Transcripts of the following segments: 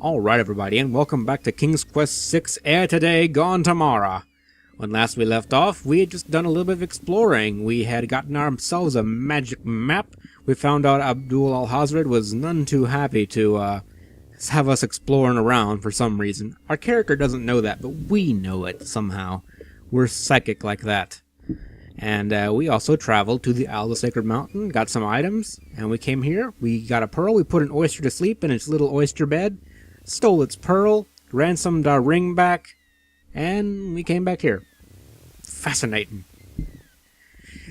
Alright everybody, and welcome back to King's Quest VI Air Today, Gone Tomorrow. When last we left off, we had just done a little bit of exploring. We had gotten ourselves a magic map. We found out Abdul Al-Hazred was none too happy to have us exploring around for some reason. Our character doesn't know that, but we know it somehow. We're psychic like that. And we also traveled to the Isle of the Sacred Mountain, got some items, and we came here. We got a pearl, we put an oyster to sleep in its little oyster bed, stole its pearl, ransomed our ring back, and we came back here. Fascinating.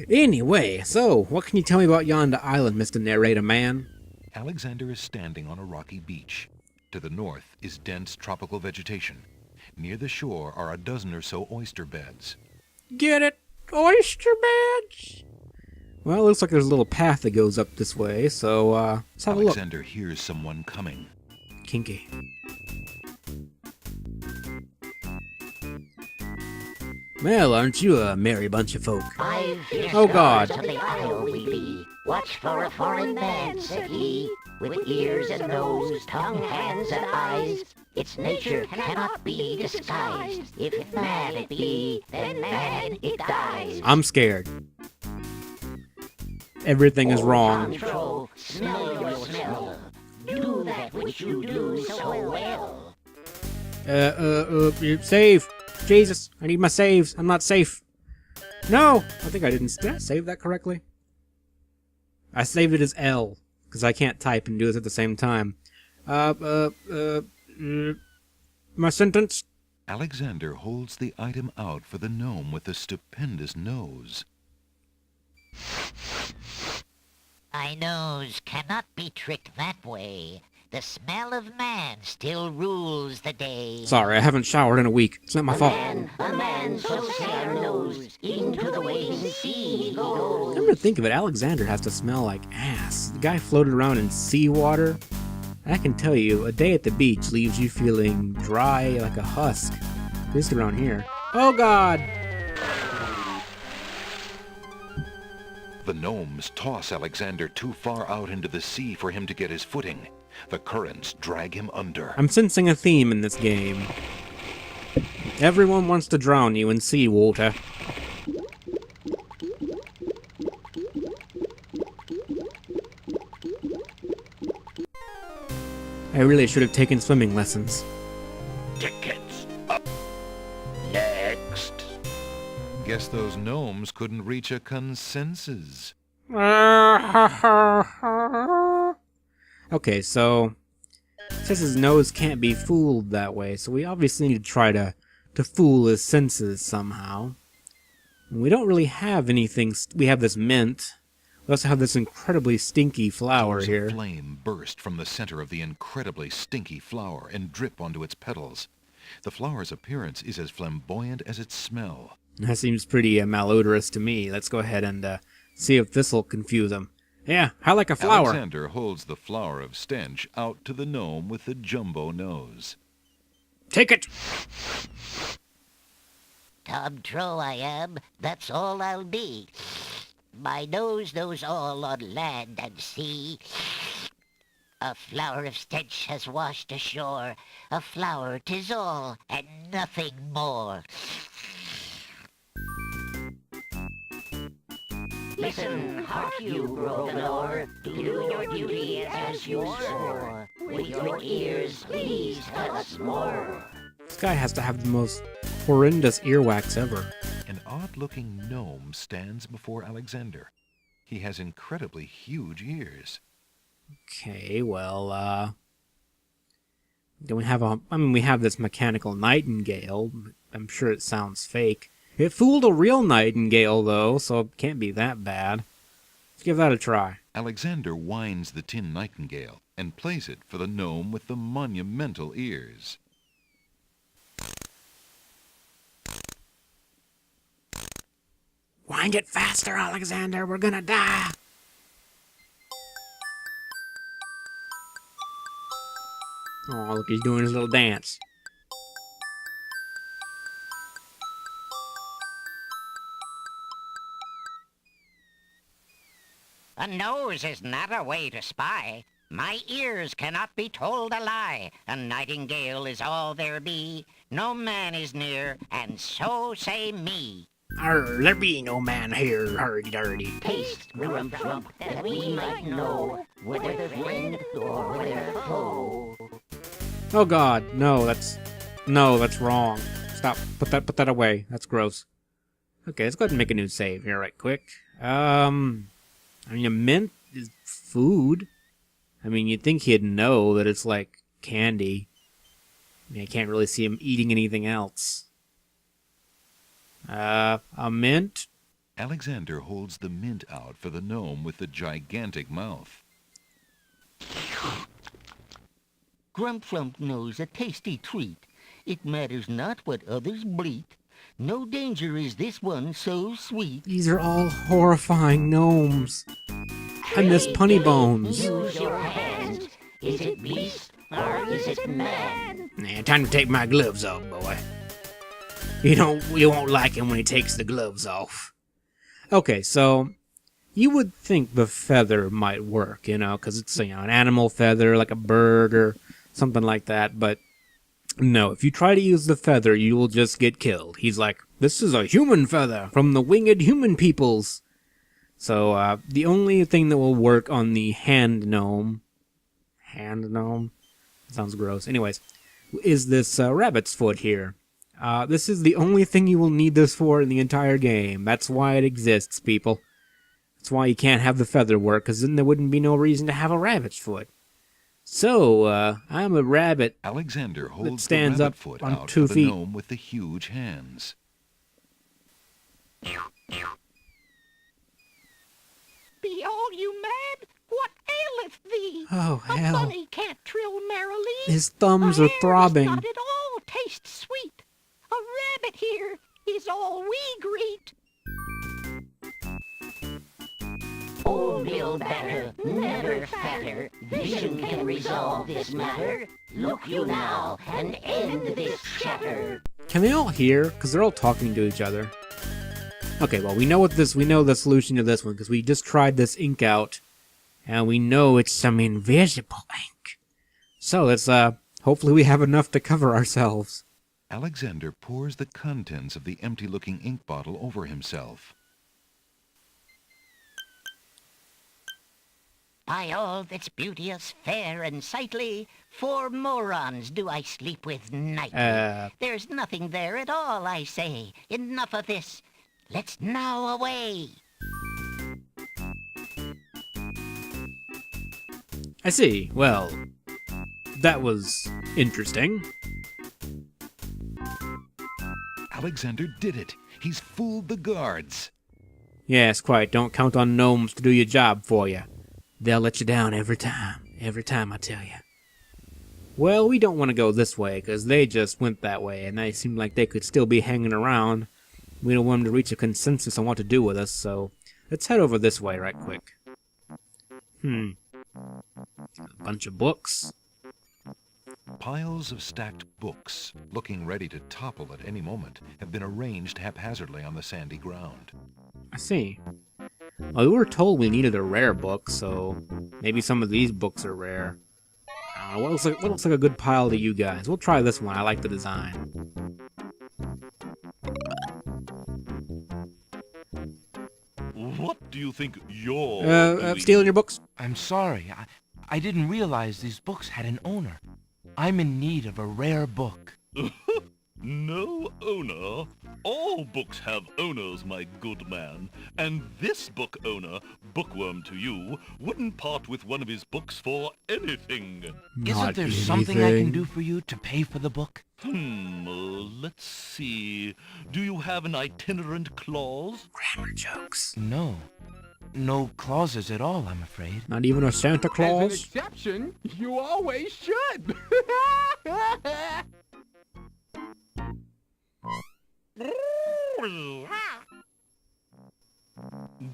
Anyway, so, what can you tell me about yonder island, Mr. Narrator Man? Alexander is standing on a rocky beach. To the north is dense tropical vegetation. Near the shore are a dozen or so oyster beds. Get it? Oyster beds? Well, it looks like there's a little path that goes up this way, so, let's have a look. Alexander hears someone coming. Kinky. Well, aren't you a merry bunch of folk? Oh, God. Of the isle we be. Watch for a foreign man, said he, with ears and nose, tongue, hands, and eyes. Its nature cannot be disguised. If man it be, then man it dies. I'm scared. Everything is wrong. Control, smell your smell. Do that which you do so well. Save! Jesus, I need my saves. I'm not safe. No! I think I didn't. Did I save that correctly? I saved it as L, because I can't type and do this at the same time. My sentence? Alexander holds the item out for the gnome with the stupendous nose. My nose cannot be tricked that way. The smell of man still rules the day. Sorry, I haven't showered in a week. It's not my fault. A man so say our nose, into the waiting sea he goes. Come to think of it, Alexander has to smell like ass. The guy floated around in seawater. I can tell you, a day at the beach leaves you feeling dry like a husk. At least around here. Oh God! The gnomes toss Alexander too far out into the sea for him to get his footing. The currents drag him under. I'm sensing a theme in this game. Everyone wants to drown you in seawater. I really should have taken swimming lessons. Tickets up. Next. Guess those gnomes couldn't reach a consensus. Okay, so it says his nose can't be fooled that way, so we obviously need to try to fool his senses somehow. And we don't really have anything. We have this mint. We also have this incredibly stinky flower Tongues here. of flame burst from the center of the incredibly stinky flower and drip onto its petals. The flower's appearance is as flamboyant as its smell. That seems pretty malodorous to me. Let's go ahead and see if this will confuse him. Yeah, I like a flower. Alexander holds the flower of stench out to the gnome with the jumbo nose. Take it! Tom Trow I am, that's all I'll be. My nose knows all on land and sea. A flower of stench has washed ashore. A flower 'tis all, and nothing more. Listen, hark you, broken oar, do your duty as you swore. With your ears, please tell us more. This guy has to have the most horrendous earwax ever. An odd-looking gnome stands before Alexander. He has incredibly huge ears. Okay, well, then we have we have this mechanical nightingale. I'm sure it sounds fake. It fooled a real nightingale, though, so it can't be that bad. Let's give that a try. Alexander winds the tin nightingale and plays it for the gnome with the monumental ears. Wind it faster, Alexander. We're gonna die. Oh, look, he's doing his little dance. A nose is not a way to spy. My ears cannot be told a lie. A nightingale is all there be. No man is near, and so say me. There be no man here, hurdy-durdy. Taste, Grump Trump, that we might know whether friend or whether foe. Oh god, no, that's wrong. Stop, put that away. That's gross. Okay, let's go ahead and make a new save here right quick. I mean, a mint is food. I mean, you'd think he'd know that it's like candy. I mean, I can't really see him eating anything else. A mint? Alexander holds the mint out for the gnome with the gigantic mouth. Grump knows a tasty treat. It matters not what others bleat. No danger is this one so sweet. These are all horrifying gnomes. I miss Punny Bones. Use your hands. Is it beast or is it man? Nah, time to take my gloves off, boy. You won't like him when he takes the gloves off. Okay, so you would think the feather might work, because it's an animal feather, like a bird or something like that, but no, if you try to use the feather, you will just get killed. He's like, this is a human feather from the winged human peoples. So, the only thing that will work on the hand gnome, sounds gross, anyways, is this rabbit's foot here. This is the only thing you will need this for in the entire game. That's why it exists, people. That's why you can't have the feather work, because then there wouldn't be no reason to have a rabbit's foot. So, I'm a rabbit Alexander holds that stands the up rabbit foot on out 2 for feet. the gnome with the huge hands. Be all you mad? What aileth thee? Oh, A hell. bunny can't trill merrily. His thumbs A are hare throbbing. does not at all taste sweet. A rabbit here is all we greet. Old Bill Batter, never fatter. Vision can resolve this matter. Look you now and end this chatter. Can they all hear? Because they're all talking to each other. Okay, well, we know the solution to this one, because we just tried this ink out, and we know it's some invisible ink. So let's, hopefully we have enough to cover ourselves. Alexander pours the contents of the empty-looking ink bottle over himself. By all that's beauteous, fair, and sightly, 4 morons do I sleep with nightly. There's nothing there at all, I say. Enough of this. Let's now away. I see. Well, that was interesting. Alexander did it! He's fooled the guards! Yes, quite. Don't count on gnomes to do your job for you. They'll let you down every time. Every time, I tell you. Well, we don't want to go this way, because they just went that way, and they seemed like they could still be hanging around. We don't want them to reach a consensus on what to do with us, so let's head over this way right quick. A bunch of books. Piles of stacked books, looking ready to topple at any moment, have been arranged haphazardly on the sandy ground. I see. Well, we were told we needed a rare book, so maybe some of these books are rare. I don't know, what looks like a good pile to you guys? We'll try this one. I like the design. What do you think you're doing? Stealing your books? I'm sorry. I didn't realize these books had an owner. I'm in need of a rare book. No owner? All books have owners, my good man. And this book owner, bookworm to you, wouldn't part with one of his books for anything. Isn't there something I can do for you to pay for the book? Let's see. Do you have an itinerant clause? Grammar jokes. No. No clauses at all, I'm afraid. Not even a Santa As an Claus? exception, you always should.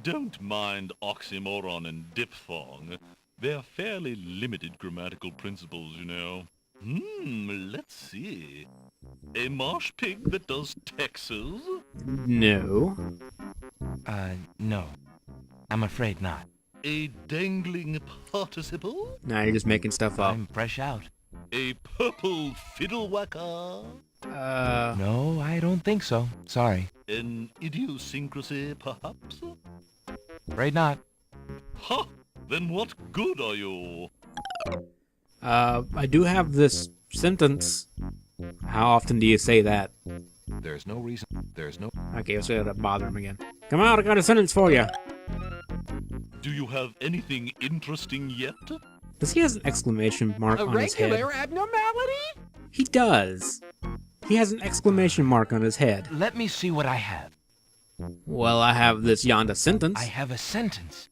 Don't mind oxymoron and diphthong. They're fairly limited grammatical principles, you know. Let's see. A marsh pig that does Texas? No. No. I'm afraid not. A dangling participle? Nah, you're just making stuff up. I'm fresh out. A purple fiddlewacker? No, I don't think so. Sorry. An idiosyncrasy, perhaps? Afraid not. Ha! Then what good are you? I do have this sentence. How often do you say that? There's no reason. There's no. Okay, let's let that bother him again. Come on, I got a sentence for you. Do you have anything interesting yet? Does he has an exclamation mark A on his head? regular abnormality? He does. He has an exclamation mark on his head. Let me see what I have. Well, I have this yonder sentence. I have a sentence.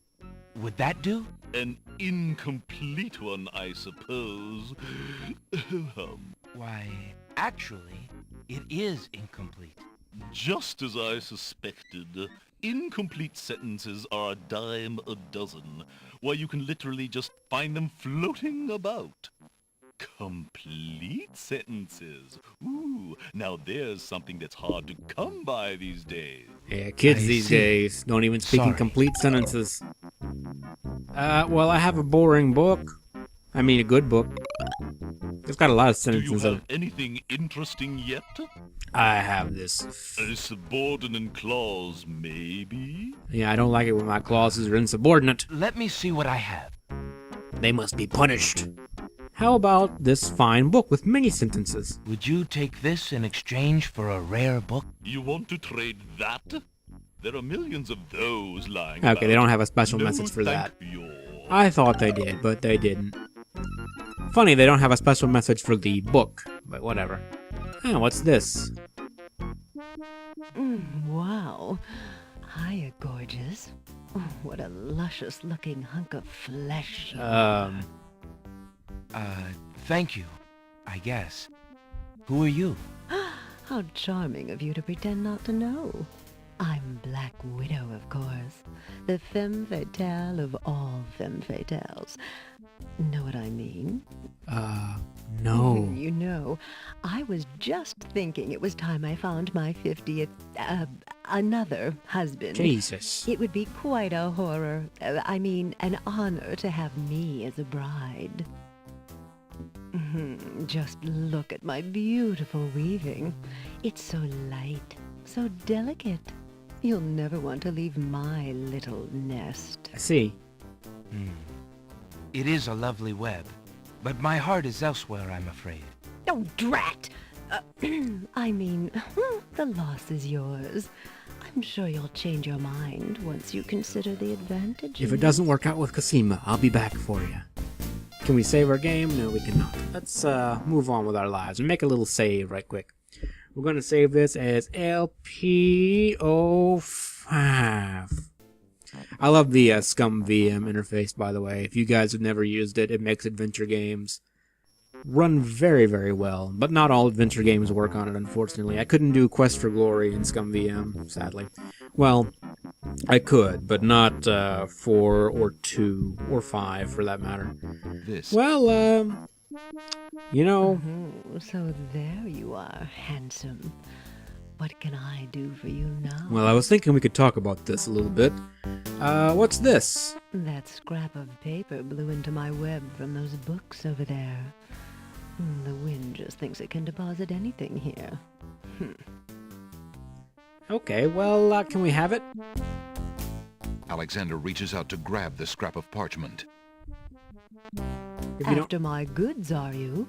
Would that do? An incomplete one, I suppose. Why, actually, it is incomplete. Just as I suspected, incomplete sentences are a dime a dozen. Why, you can literally just find them floating about. Complete sentences. Ooh, now there's something that's hard to come by these days. Yeah, kids I these see. days don't even speak in Sorry. complete sentences. Well, I have a boring book. I mean, a good book. It's got a lot of Do you sentences in have it. anything interesting yet? I have this. A subordinate clause, maybe? Yeah, I don't like it when my clauses are insubordinate. Let me see what I have. They must be punished. How about this fine book with many sentences? Would you take this in exchange for a rare book? You want to trade that? There are millions of those lying about. Okay, they don't have a special No, message for that. thank you. I thought they did, but they didn't. Funny, they don't have a special message for the book, but whatever. Oh, what's this? Wow. Hiya, gorgeous. Oh, what a luscious-looking hunk of flesh. you are. Thank you, I guess. Who are you? How charming of you to pretend not to know. I'm Black Widow, of course. The femme fatale of all femme fatales. Know what I mean? No. You know, I was just thinking it was time I found my 50th, another husband. Jesus. It would be quite a horror, an honor to have me as a bride. Just look at my beautiful weaving. It's so light, so delicate. You'll never want to leave my little nest. I see. It is a lovely web, but my heart is elsewhere, I'm afraid. Oh, drat! The loss is yours. I'm sure you'll change your mind once you consider the advantages. If it doesn't work out with Cosima, I'll be back for you. Can we save our game? No, we cannot. Let's move on with our lives and make a little save right quick. We're going to save this as LP05. I love the Scum VM interface, by the way. If you guys have never used it, it makes adventure games run very, very well. But not all adventure games work on it, unfortunately. I couldn't do Quest for Glory in Scum VM, sadly. Well, I could, but not 4 or 2 or 5 for that matter. This. Well, you know, Oh, so there you are, handsome. What can I do for you now? well, I was thinking we could talk about this a little bit. What's this? That scrap of paper blew into my web from those books over there. The wind just thinks it can deposit anything here. Okay, well, can we have it? Alexander reaches out to grab the scrap of parchment. If you don't... After my goods, are you?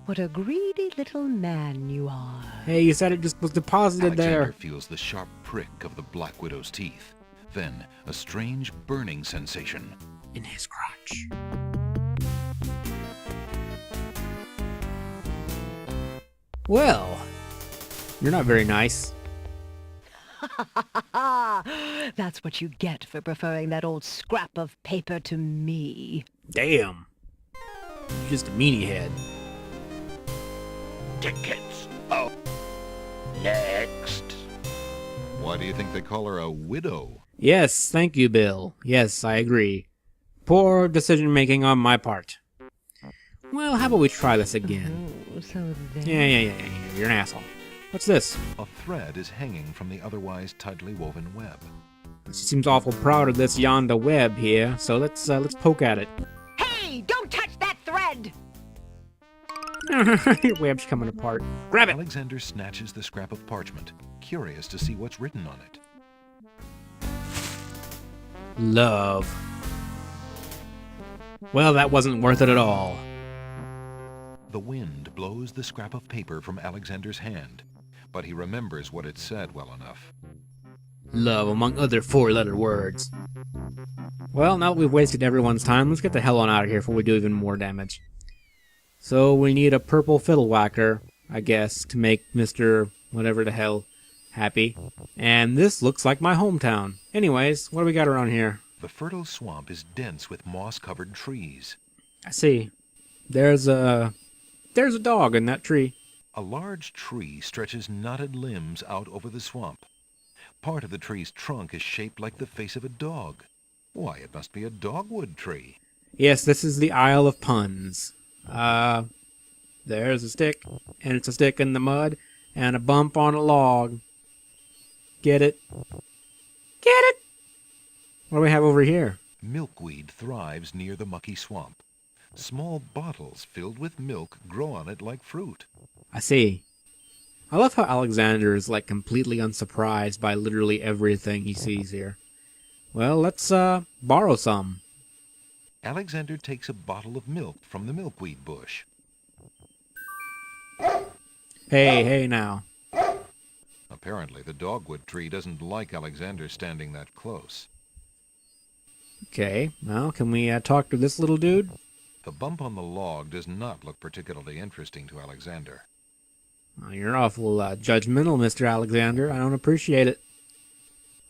What a greedy little man you are. Hey, you said it just was deposited Alexander there. feels the sharp prick of the Black Widow's teeth. Then, a strange burning sensation. In his crotch. Well, you're not very nice. That's what you get for preferring that old scrap of paper to me. Damn. You're just a meanie head. Tickets. Oh. Next. Why do you think they call her a widow? Yes, thank you, Bill. Yes, I agree. Poor decision making on my part. Well, how about we try this again? Oh, so there. Yeah. You're an asshole. What's this? A thread is hanging from the otherwise tightly woven web. She seems awful proud of this yonder web here, so let's poke at it. Hey, don't touch that thread! Your web's coming apart. Grab it! Alexander snatches the scrap of parchment, curious to see what's written on it. Love. Well, that wasn't worth it at all. The wind blows the scrap of paper from Alexander's hand, but he remembers what it said well enough. Love, among other four-letter words. Well, now that we've wasted everyone's time, let's get the hell on out of here before we do even more damage. So we need a purple Fiddlewacker, I guess, to make Mr. whatever the hell happy. And this looks like my hometown. Anyways, what do we got around here? The fertile swamp is dense with moss-covered trees. I see. There's a dog in that tree. A large tree stretches knotted limbs out over the swamp. Part of the tree's trunk is shaped like the face of a dog. Why, it must be a dogwood tree. Yes, this is the Isle of Puns. There's a stick, and it's a stick in the mud, and a bump on a log. Get it? Get it? What do we have over here? Milkweed thrives near the mucky swamp. Small bottles filled with milk grow on it like fruit. I see. I love how Alexander is like completely unsurprised by literally everything he sees here. Well, let's borrow some. Alexander takes a bottle of milk from the milkweed bush. Hey now. Apparently the dogwood tree doesn't like Alexander standing that close. Okay, well, can we talk to this little dude? The bump on the log does not look particularly interesting to Alexander. Well, you're awful judgmental, Mr. Alexander. I don't appreciate it.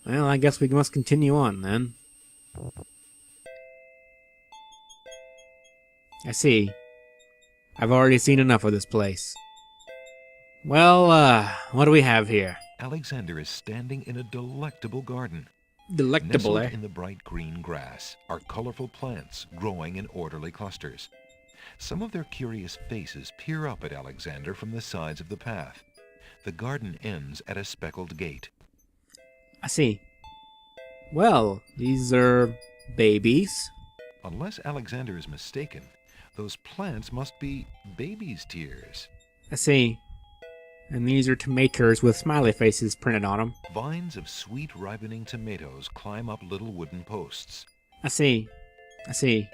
Well, I guess we must continue on, then. I see. I've already seen enough of this place. Well, what do we have here? Alexander is standing in a delectable garden. Delectable, Nestled eh? in the bright green grass are colorful plants growing in orderly clusters. Some of their curious faces peer up at Alexander from the sides of the path. The garden ends at a speckled gate. I see. Well, these are babies. Unless Alexander is mistaken, those plants must be babies' tears. I see. And these are tomatoes with smiley faces printed on them. Vines of sweet ripening tomatoes climb up little wooden posts. I see. I see.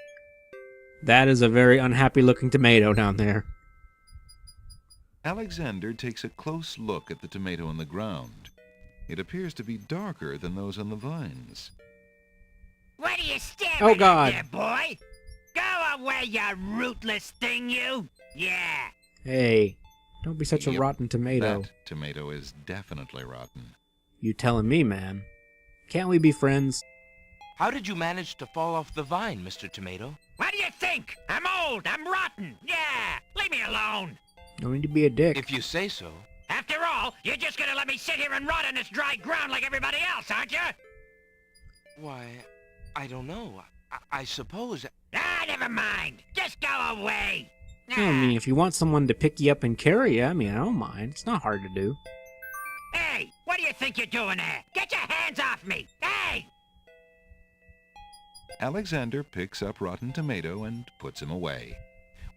That is a very unhappy looking tomato down there. Alexander takes a close look at the tomato on the ground. It appears to be darker than those on the vines. What are you staring Oh, God. at there, boy? Go away, you rootless thing, you! Yeah. Hey, don't be such a Yep, rotten tomato. That tomato is definitely rotten. You telling me, man. Can't we be friends? How did you manage to fall off the vine, Mr. Tomato? What do you think? I'm old. I'm rotten. Yeah. Leave me alone. No need to be a dick. If you say so. After all, you're just gonna let me sit here and rot on this dry ground like everybody else, aren't you? Why, I don't know. I suppose... Ah, never mind. Just go away. I mean, if you want someone to pick you up and carry you, I mean, I don't mind. It's not hard to do. Hey, what do you think you're doing there? Get your hands off me. Hey! Alexander picks up Rotten Tomato and puts him away.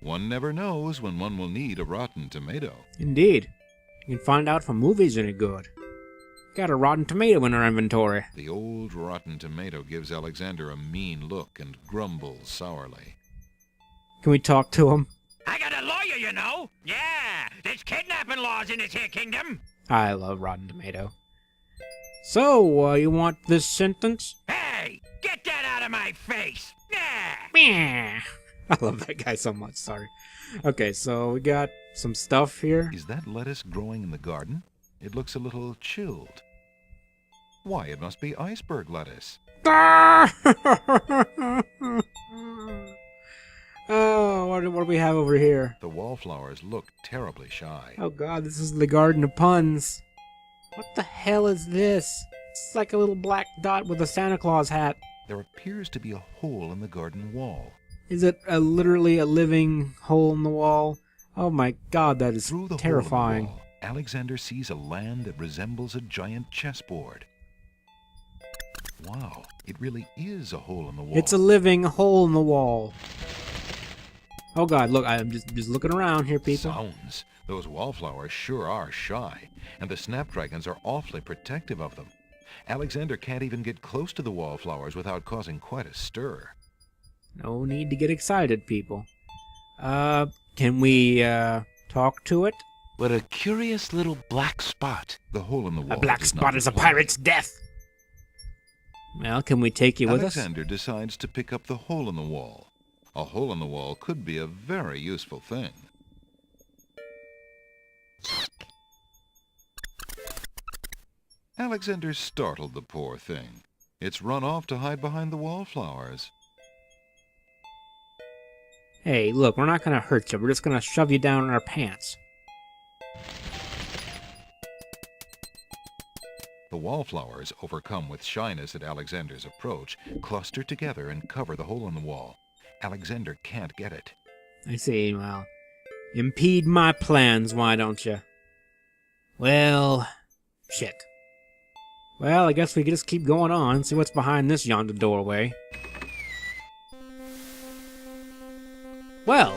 One never knows when one will need a rotten tomato. Indeed. You can find out if a movie's any good. Got a rotten tomato in our inventory. The old rotten tomato gives Alexander a mean look and grumbles sourly. Can we talk to him? I got a lawyer, you know. Yeah, there's kidnapping laws in this here kingdom. I love rotten tomato. So, you want this sentence? Hey, get that out of my face. Yeah. Meh. I love that guy so much, sorry. Okay, so we got some stuff here. Is that lettuce growing in the garden? It looks a little chilled. Why, it must be iceberg lettuce. Oh, what do we have over here? The wallflowers look terribly shy. Oh god, this is the Garden of Puns. What the hell is this? It's like a little black dot with a Santa Claus hat. There appears to be a hole in the garden wall. Is it literally a living hole in the wall? Oh my god, that is Through the terrifying. hole in the wall, Alexander sees a land that resembles a giant chessboard. Wow, it really is a hole in the wall. It's a living hole in the wall. Oh god, look, I'm just looking around here, people. Sounds. Those wallflowers sure are shy, and the snapdragons are awfully protective of them. Alexander can't even get close to the wallflowers without causing quite a stir. No need to get excited, people. Can we, talk to it? What a curious little black spot. The hole in the wall. A black does spot not is a reply. pirate's death! Well, can we take you with us? Alexander decides to pick up the hole in the wall. A hole in the wall could be a very useful thing. Alexander startled the poor thing. It's run off to hide behind the wallflowers. Hey, look, we're not gonna hurt you. We're just gonna shove you down in our pants. The wallflowers, overcome with shyness at Alexander's approach, cluster together and cover the hole in the wall. Alexander can't get it. I see, well, impede my plans, why don't you? Well, shit. Well, I guess we can just keep going on, see what's behind this yonder doorway. Well,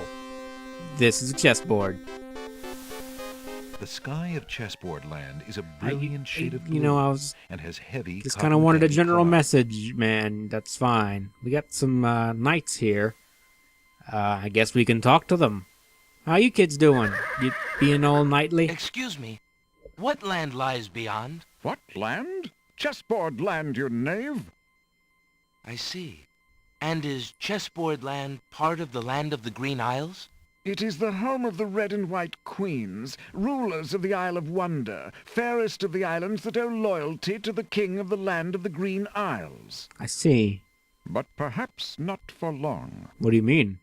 this is a chessboard. The sky of chessboard land is a brilliant shade of blue, you know, I was and has heavy just kind of wanted a cotton-candy general clouds. message, man. That's fine. We got some knights here. I guess we can talk to them. How you kids doing? You being all knightly? Excuse me. What land lies beyond? What land? Chessboard land, you knave. I see. And is chessboard land part of the land of the Green Isles? It is the home of the red and white queens, rulers of the Isle of Wonder, fairest of the islands that owe loyalty to the king of the land of the Green Isles. I see. But perhaps not for long. What do you mean?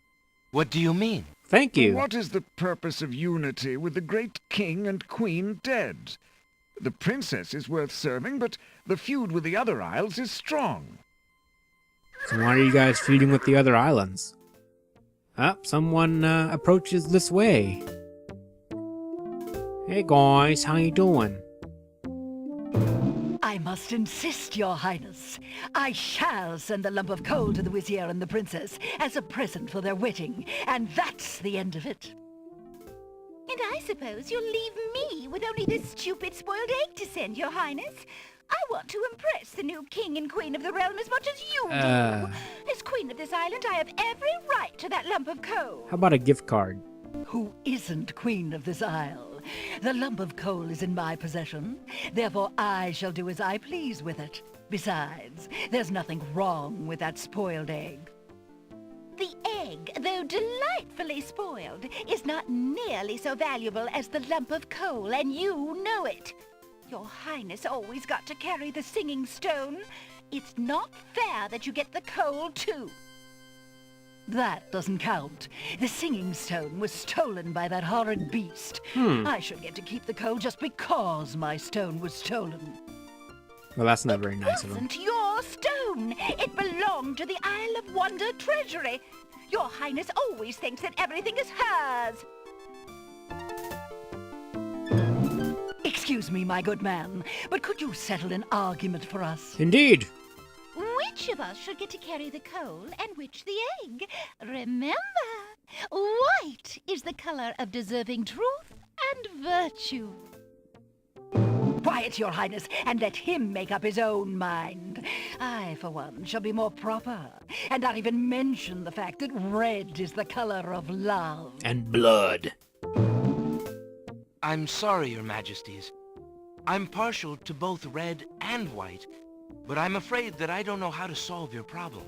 What do you mean? Thank you. What is the purpose of unity with the great king and queen dead? The princess is worth serving, but the feud with the other isles is strong. So why are you guys feuding with the other islands? Someone approaches this way. Hey guys, how you doing? I must insist, Your Highness. I shall send the lump of coal to the Vizier and the Princess as a present for their wedding, and that's the end of it. And I suppose you'll leave me with only this stupid spoiled egg to send, Your Highness. I want to impress the new king and queen of the realm as much as you do. As queen of this island, I have every right to that lump of coal. How about a gift card? Who isn't queen of this isle? The lump of coal is in my possession. Therefore, I shall do as I please with it. Besides, there's nothing wrong with that spoiled egg. The egg, though delightfully spoiled, is not nearly so valuable as the lump of coal, and you know it. Your Highness always got to carry the singing stone. It's not fair that you get the coal, too. That doesn't count. The singing stone was stolen by that horrid beast. I should get to keep the coal just because my stone was stolen. Well, that's not very nice of It him. wasn't your stone. It belonged to the Isle of Wonder treasury. Your Highness always thinks that everything is hers. Excuse me, my good man, but could you settle an argument for us? Indeed. Which of us should get to carry the coal and which the egg? Remember, white is the color of deserving truth and virtue. Quiet, Your Highness, and let him make up his own mind. I, for one, shall be more proper, and not even mention the fact that red is the color of love. And blood. I'm sorry, Your Majesties. I'm partial to both red and white, but I'm afraid that I don't know how to solve your problem.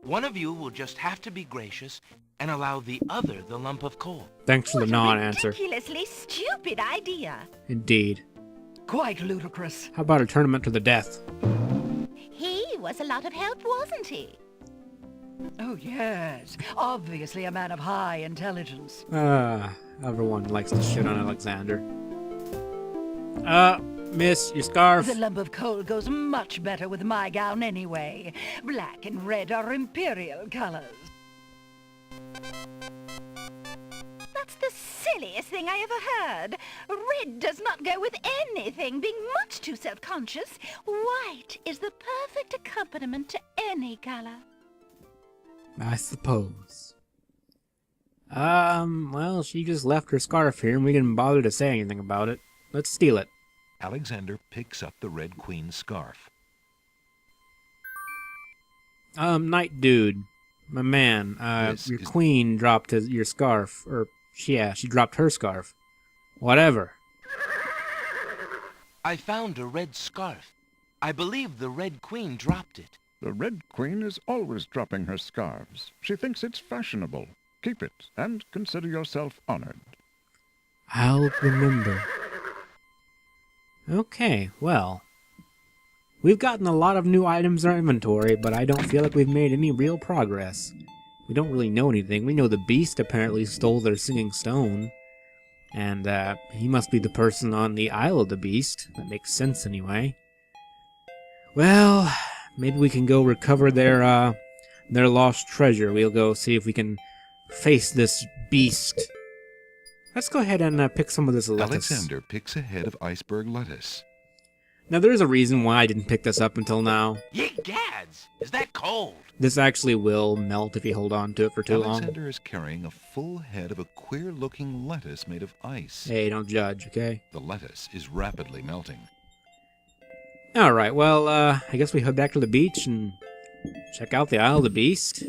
One of you will just have to be gracious and allow the other the lump of coal. Thanks for the non-answer. Ridiculously stupid idea. Indeed. Quite ludicrous. How about a tournament to the death? He was a lot of help, wasn't he? Oh, yes. Obviously a man of high intelligence. Everyone likes to shit on Alexander. Miss, your scarf. The lump of coal goes much better with my gown anyway. Black and red are imperial colors. That's the silliest thing I ever heard. Red does not go with anything, being much too self-conscious. White is the perfect accompaniment to any color. I suppose. Well, she just left her scarf here and we didn't bother to say anything about it. Let's steal it. Alexander picks up the Red Queen's scarf. Night dude. My man, your queen dropped your scarf. She dropped her scarf. Whatever. I found a red scarf. I believe the Red Queen dropped it. The Red Queen is always dropping her scarves. She thinks it's fashionable. Keep it, and consider yourself honored. I'll remember. Okay, well. We've gotten a lot of new items in our inventory, but I don't feel like we've made any real progress. We don't really know anything. We know the beast apparently stole their singing stone. And, he must be the person on the Isle of the Beast. That makes sense anyway. Well, maybe we can go recover their lost treasure. We'll go see if we can face this beast. Let's go ahead and pick some of this lettuce. Alexander picks a head of iceberg lettuce. Now, there's a reason why I didn't pick this up until now. Ye gads! Is that cold? This actually will melt if you hold on to it for too long. Alexander is carrying a full head of a queer-looking lettuce made of ice. Hey, don't judge, okay? The lettuce is rapidly melting. Alright, well, I guess we head back to the beach and check out the Isle of the Beast.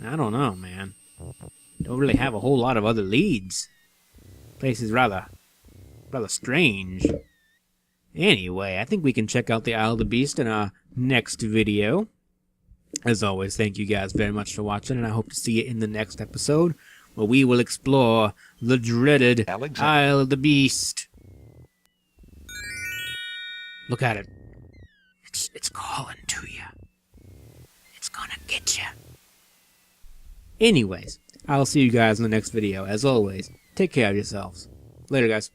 I don't know, man. Don't really have a whole lot of other leads. Place is rather strange. Anyway, I think we can check out the Isle of the Beast in our next video. As always, thank you guys very much for watching, and I hope to see you in the next episode, where we will explore the dreaded Isle of the Beast. Look at it. It's calling to you. It's gonna get you. Anyways, I'll see you guys in the next video. As always, take care of yourselves. Later, guys.